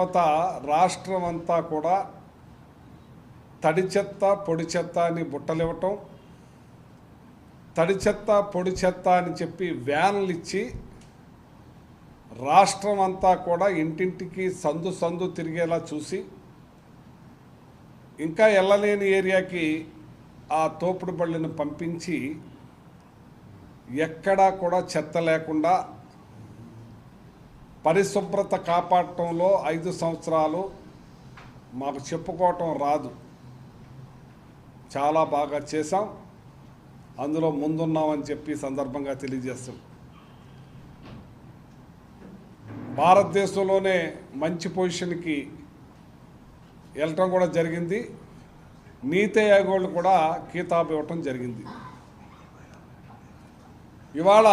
తర్వాత రాష్ట్రం అంతా కూడా తడి చెత్త పొడి చెత్త అని బుట్టలివ్వటం, తడి చెత్త పొడి చెత్త అని చెప్పి వ్యాన్లు ఇచ్చి రాష్ట్రం అంతా కూడా ఇంటింటికి సందు సందు తిరిగేలా చూసి ఇంకా వెళ్ళలేని ఏరియాకి ఆ తోపుడు బళ్ళను పంపించి ఎక్కడా కూడా చెత్త లేకుండా పరిశుభ్రత కాపాడటంలో 5 సంవత్సరాలు మాకు చెప్పుకోవటం రాదు, చాలా బాగా చేశాం, అందులో ముందున్నామని చెప్పి సందర్భంగా తెలియజేస్తాం. భారతదేశంలోనే మంచి పొజిషన్కి వెళ్ళటం కూడా జరిగింది. నీతి ఆయోగ్ కూడా కితాబు ఇవ్వటం జరిగింది. ఇవాళ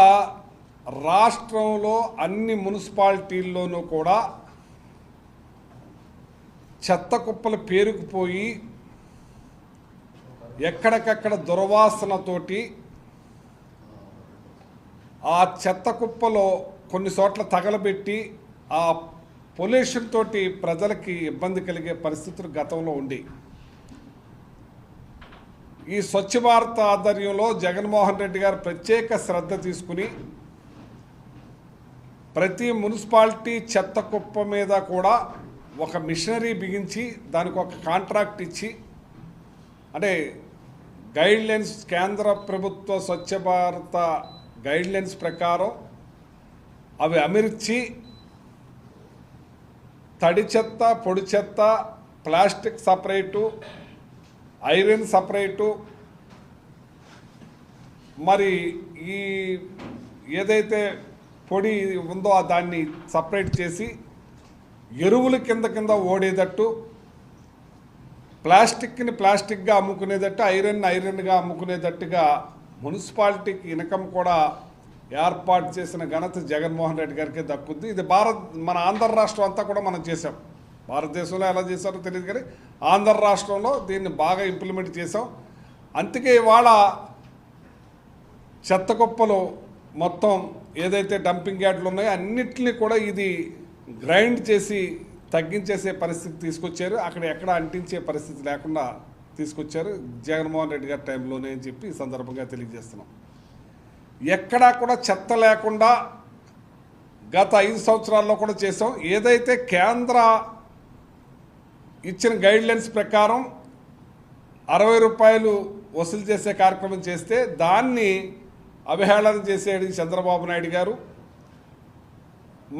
రాష్ట్రంలో అన్ని మున్సిపాలిటీల్లోనూ కూడా చెత్త కుప్పలు పేరుకుపోయి ఎక్కడికక్కడ దుర్వాసనతోటి ఆ చెత్త కుప్పలో కొన్ని చోట్ల తగలబెట్టి ఆ పొల్యూషన్ తోటి ప్రజలకి ఇబ్బంది కలిగే పరిస్థితులు గతంలో ఉండి, ఈ స్వచ్ఛ భారత్ ఆధ్వర్యంలో జగన్మోహన్ రెడ్డి గారు ప్రత్యేక శ్రద్ధ తీసుకుని ప్రతి మున్సిపాలిటీ చెత్త కుప్ప మీద కూడా ఒక మిషనరీ బిగించి దానికి ఒక కాంట్రాక్ట్ ఇచ్చి, అంటే గైడ్లైన్స్ కేంద్ర ప్రభుత్వ స్వచ్ఛ భారత గైడ్లైన్స్ ప్రకారం అవి అమర్చి తడి చెత్త పొడి చెత్త ప్లాస్టిక్ సపరేటు, ఐరన్ సపరేటు, మరి ఈ ఏదైతే పొడి ఉందో దాన్ని సపరేట్ చేసి ఎరువులు కింద ఓడేటట్టు, ప్లాస్టిక్ని ప్లాస్టిక్గా అమ్ముకునేటట్టు, ఐరన్గా అమ్ముకునేటట్టుగా మున్సిపాలిటీకి ఇన్కమ్ కూడా ఏర్పాటు చేసిన ఘనత జగన్మోహన్ రెడ్డి గారికి దక్కుద్ది. ఇది మన ఆంధ్ర రాష్ట్రం అంతా కూడా మనం చేసాం. భారతదేశంలో ఎలా చేశారో తెలియదు కానీ ఆంధ్ర రాష్ట్రంలో దీన్ని బాగా ఇంప్లిమెంట్ చేసాం. అందుకే ఇవాళ చెత్త కుప్పలు మొత్తం ఏదైతే డంపింగ్ యార్డులు ఉన్నాయో అన్నిటిని కూడా ఇది గ్రైండ్ చేసి తగ్గించేసే పరిస్థితి తీసుకొచ్చారు. అక్కడ ఎక్కడ అంటించే పరిస్థితి లేకుండా తీసుకొచ్చారు జగన్మోహన్ రెడ్డి గారి టైంలోనే అని చెప్పి ఈ సందర్భంగా తెలియజేస్తున్నాం. ఎక్కడా కూడా చెత్త లేకుండా గత 5 సంవత్సరాల్లో కూడా చేసాం. ఏదైతే కేంద్ర ఇచ్చిన గైడ్లైన్స్ ప్రకారం 60 రూపాయలు వసూలు చేసే కార్యక్రమం చేస్తే దాన్ని అవహేళన చేసేది చంద్రబాబు నాయుడు గారు.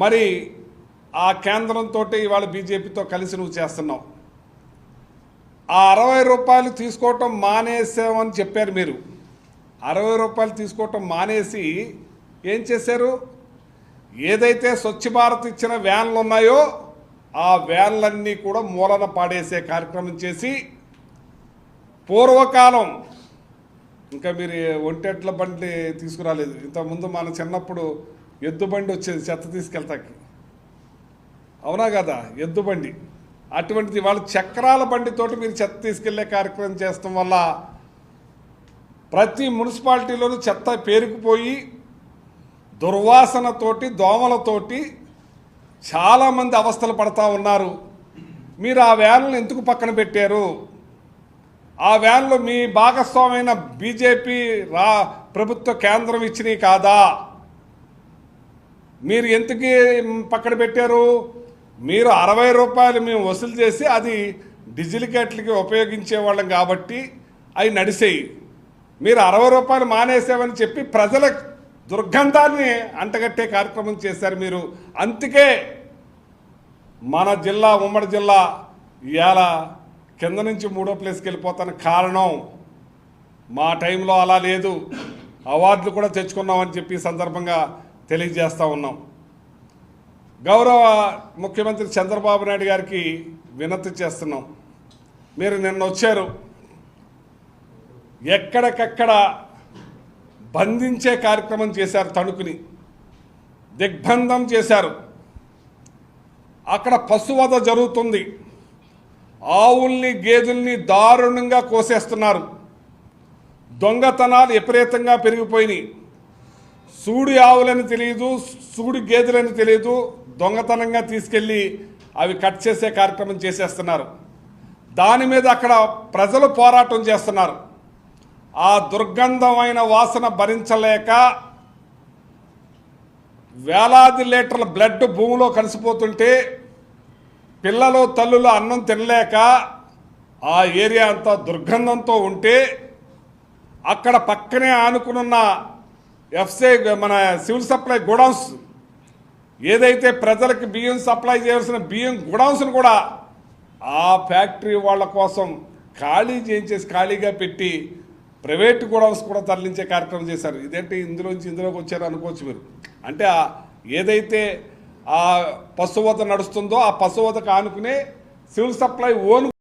మరి ఆ కేంద్రంతో ఇవాళ బీజేపీతో కలిసి నువ్వు చేస్తున్నావు. ఆ 60 రూపాయలు తీసుకోవటం మానేసామని చెప్పారు మీరు. 60 రూపాయలు తీసుకోవటం మానేసి ఏం చేశారు? ఏదైతే స్వచ్ఛ భారత్ ఇచ్చిన వ్యాన్లు ఉన్నాయో ఆ వ్యాన్లన్నీ కూడా మూలన పాడేసే కార్యక్రమం చేసి, పూర్వకాలం ఇంకా మీరు ఒంటెట్ల బండి తీసుకురాలేదు. ఇంతకుముందు మన చిన్నప్పుడు ఎద్దు బండి వచ్చేది చెత్త తీసుకెళ్తాకి, అవునా కదా, ఎద్దు బండి. అటువంటిది వాళ్ళ చక్రాల బండితోటి మీరు చెత్త తీసుకెళ్లే కార్యక్రమం చేస్తాం వల్ల ప్రతి మున్సిపాలిటీలోనూ చెత్త పేరుకుపోయి దుర్వాసనతోటి దోమలతోటి చాలామంది అవస్థలు పడతా ఉన్నారు. మీరు ఆ వ్యాన్లను ఎందుకు పక్కన పెట్టారు? ఆ వ్యాన్లు మీ భాగస్వామైన బీజేపీ ప్రభుత్వ కేంద్రం ఇచ్చినవి కాదా? మీరు ఎందుకు పక్కన పెట్టారు? మీరు 60 రూపాయలు మేము వసూలు చేసి అది డీజిల్ ఉపయోగించేవాళ్ళం కాబట్టి అవి నడిసేయి. మీరు 60 రూపాయలు మానేసామని చెప్పి ప్రజల దుర్గంధాన్ని అంటగట్టే కార్యక్రమం చేశారు మీరు. అందుకే మన జిల్లా, ఉమ్మడి జిల్లా ఇవాళ కింద నుంచి 3వ ప్లేస్కి వెళ్ళిపోతాను. కారణం మా టైంలో అలా లేదు, అవార్డులు కూడా తెచ్చుకున్నామని చెప్పి సందర్భంగా తెలియజేస్తూ ఉన్నాం. గౌరవ ముఖ్యమంత్రి చంద్రబాబు నాయుడు గారికి వినతి చేస్తున్నాం. మీరు నిన్న వచ్చారు, ఎక్కడికక్కడ బంధించే కార్యక్రమం చేశారు, తణుకుని దిగ్బంధం చేశారు. అక్కడ పశువధ జరుగుతుంది, ఆవుల్ని గేదెల్ని దారుణంగా కోసేస్తున్నారు. దొంగతనాలు విపరీతంగా పెరిగిపోయినాయి. సూడి ఆవులని తెలియదు, సూడి గేదెలని తెలియదు, దొంగతనంగా తీసుకెళ్ళి అవి కట్ చేసే కార్యక్రమం చేసేస్తున్నారు. దాని మీద అక్కడ ప్రజలు పోరాటం చేస్తున్నారు. ఆ దుర్గంధమైన వాసన భరించలేక వేలాది లీటర్ల బ్లడ్ భూమిలో కలిసిపోతుంటే పిల్లలు తల్లులు అన్నం తినలేక ఆ ఏరియా అంతా దుర్గంధంతో ఉంటే అక్కడ పక్కనే ఆనుకున్న ఎఫ్సీ మన సివిల్ సప్లై గోడౌన్స్ ఏదైతే ప్రజలకు బియ్యం సప్లై చేయాల్సిన బియ్యం గోడౌన్స్ను కూడా ఆ ఫ్యాక్టరీ వాళ్ళ కోసం ఖాళీ చేయించేసి ఖాళీగా పెట్టి ప్రైవేట్ గోడౌన్స్ కూడా తరలించే కార్యక్రమం చేశారు. ఇదేంటి ఇందులోకి వచ్చారు అనుకోవచ్చు మీరు. అంటే ఏదైతే ఆ పశువత నడుస్తుందో ఆ పశువతకు ఆనుకునే సివిల్ సప్లై ఓన్